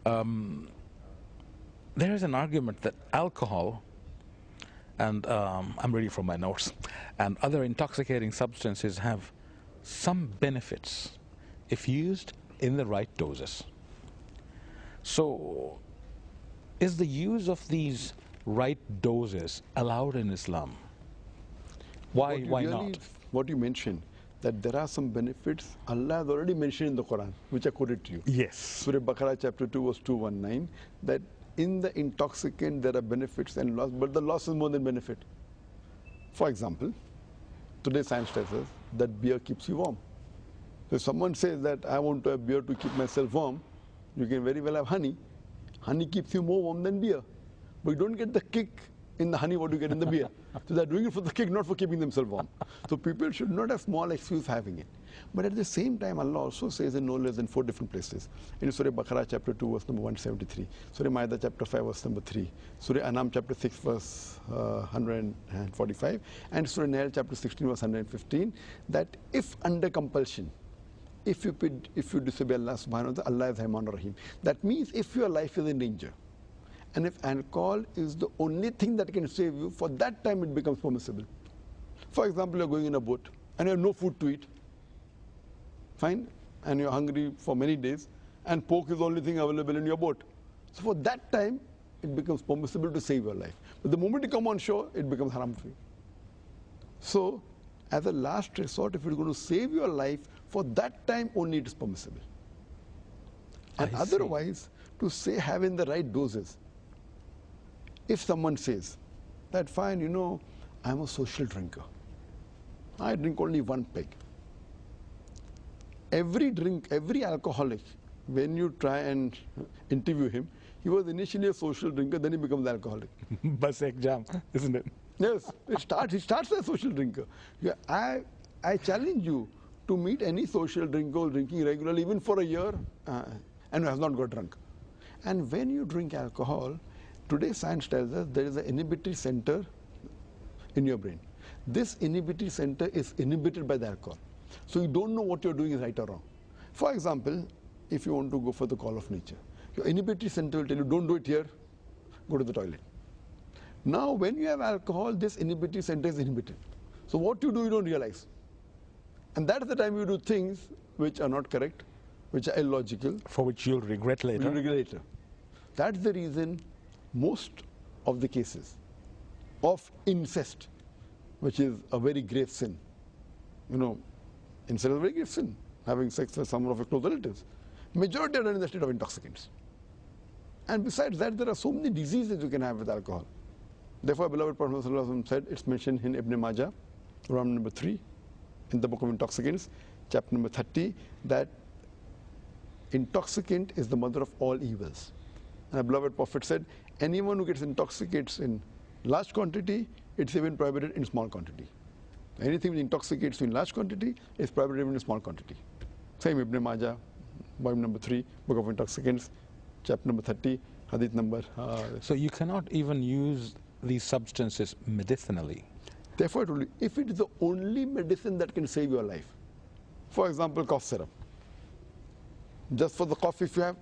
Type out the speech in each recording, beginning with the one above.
There is an argument that alcohol and I'm reading from my notes, and other intoxicating substances have some benefits if used in the right doses. So, is the use of these right doses allowed in Islam? Why not? What you mentioned, that there are some benefits Allah has already mentioned in the Quran, which I quoted to you. Yes. Surah Baqarah chapter 2 verse 219, that in the intoxicant there are benefits and loss, but the loss is more than benefit. For example, today science tells us that beer keeps you warm. So if someone says that I want to have beer to keep myself warm, you can very well have honey. Honey keeps you more warm than beer. But you don't get the kick in the honey what you get in the beer. So they're doing it for the kick, not for keeping themselves warm. So people should not have small excuse for having it. But at the same time, Allah also says in no less than 4 different places. In Surah Baqarah chapter 2 verse number 173, Surah Ma'idah chapter 5 verse number 3, Surah Anam chapter 6 verse 145, and Surah Nahl chapter 16 verse 115, that if under compulsion, if you disobey Allah subhanahu wa ta'ala, Allah is Rahman Rahim. That means if your life is in danger, and if alcohol is the only thing that can save you, for that time it becomes permissible. For example, you're going in a boat and you have no food to eat. Fine? And you're hungry for many days, and pork is the only thing available in your boat. So for that time, it becomes permissible to save your life. But the moment you come on shore, it becomes haram for you. So, as a last resort, if you're going to save your life, for that time only it is permissible. And otherwise, to say having the right doses, if someone says that fine, you know, I'm a social drinker, I drink only 1 peg. Every alcoholic, when you try and interview him, he was initially a social drinker, then he becomes alcoholic. Bas ek jam, isn't it? Yes, he starts as a social drinker. Yeah, I challenge you to meet any social drinker who is drinking regularly, even for a year, and has not got drunk. And when you drink alcohol, today science tells us there is an inhibitory center in your brain. This inhibitory center is inhibited by the alcohol. So you don't know what you're doing is right or wrong. For example, if you want to go for the call of nature, your inhibitory center will tell you, don't do it here, go to the toilet. Now, when you have alcohol, this inhibitory center is inhibited. So what you do, you don't realize. And that's the time you do things which are not correct, which are illogical. For which you'll regret later. You'll regret later. That's the reason most of the cases of incest, which is a very grave sin, you know, incest is a very grave sin, having sex with some of your close relatives. Majority are done in the state of intoxicants. And besides that, there are so many diseases you can have with alcohol. Therefore, beloved Prophet ﷺ said, it's mentioned in Ibn Majah, Ram number 3, in the book of intoxicants, chapter number 30, that intoxicant is the mother of all evils. And the beloved Prophet said, anyone who gets intoxicates in large quantity, it's even prohibited in small quantity. Anything which intoxicates in large quantity is prohibited even in small quantity. Same Ibn Majah, volume number 3, book of intoxicants, chapter number 30, hadith number. So you cannot even use these substances medicinally. Therefore, if it is the only medicine that can save your life, for example, cough syrup, just for the cough if you have,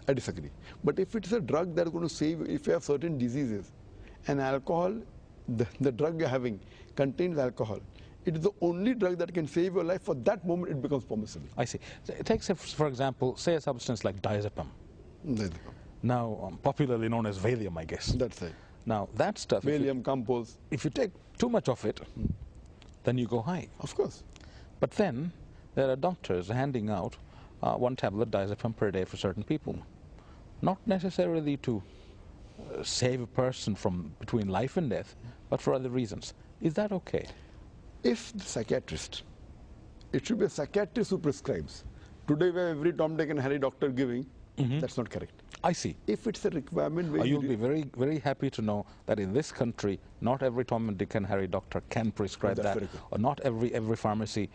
I disagree. But if it's a drug that is going to save you, if you have certain diseases, and alcohol, the drug you're having contains alcohol, it is the only drug that can save your life. For that moment, it becomes permissible. I see. Take, for example, say a substance like diazepam. Now, popularly known as Valium, I guess. That's right. Now, that stuff, Valium, compose. If you take too much of it, then you go high. Of course. But then, there are doctors handing out 1 tablet diazepam per day for certain people. Not necessarily to save a person from between life and death, but for other reasons. Is that okay? If the psychiatrist, it should be a psychiatrist who prescribes. Today, we have every Tom, Dick and Harry doctor giving. That's not correct. I see. If it's a requirement where you'll be very, very happy to know that in this country, not every Tom and Dick and Harry doctor can prescribe that, or not every pharmacy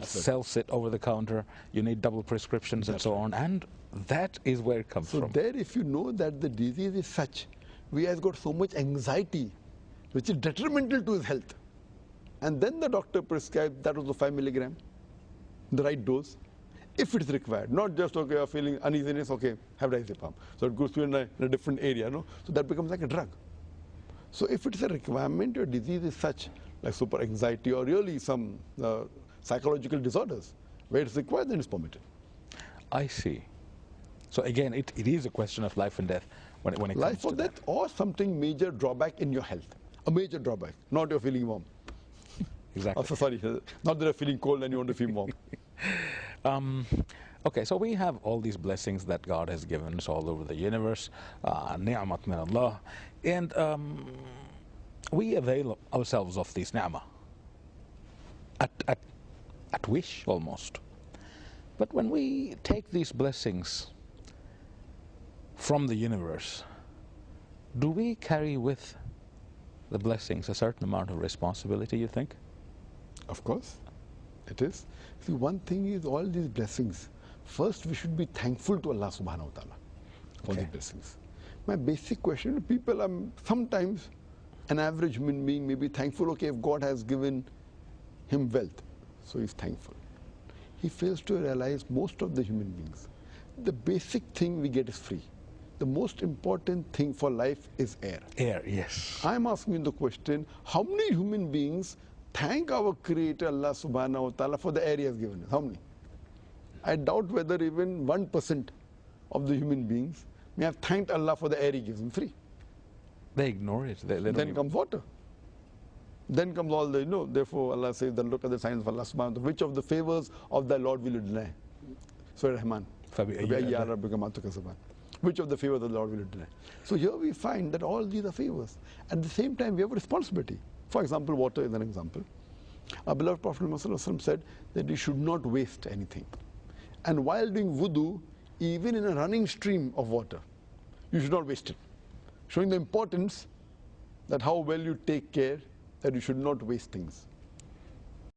sells it over the counter. You need double prescriptions and so on, and that is where it comes from. So there, if you know that the disease is such, we have got so much anxiety, which is detrimental to his health, and then the doctor prescribes that was the 5 milligram, the right dose. if it's required, not just, okay, you're feeling uneasiness, okay, have diazepam. So it goes to in a different area, no? So that becomes like a drug. So if it's a requirement, your disease is such, like super anxiety or really some psychological disorders, where it's required, then it's permitted. I see. So again, it is a question of life and death when it comes to life or that. death, or something major drawback in your health. A major drawback, not you're feeling warm. Exactly. Oh, so sorry, not that you're feeling cold and you want to feel warm. Okay, so we have all these blessings that God has given us all over the universe, ni'mat min Allah, and we avail ourselves of these ni'mah at wish almost. But when we take these blessings from the universe, do we carry with the blessings a certain amount of responsibility, you think? Of course, it is. See, one thing is all these blessings. First, we should be thankful to Allah subhanahu wa ta'ala for these blessings. My basic question to people, sometimes an average human being may be thankful, okay, if God has given him wealth, so he's thankful. He fails to realize most of the human beings, the basic thing we get is free. The most important thing for life is air. Air, yes. I'm asking you the question, how many human beings thank our Creator Allah subhanahu wa ta'ala for the air He has given us? How many? I doubt whether even 1% of the human beings may have thanked Allah for the air He gives them free. They ignore it. They then comes water. Then comes all the, therefore Allah says, then look at the signs of Allah subhanahu wa ta'ala. Which of the favors of thy Lord will you deny? Surah Rahman. Which of the favors of the Lord will you deny? So here we find that all these are favors. At the same time, we have a responsibility. For example, water is an example. Our beloved Prophet Muhammad said that you should not waste anything. And while doing wudu, even in a running stream of water, you should not waste it. Showing the importance that how well you take care that you should not waste things.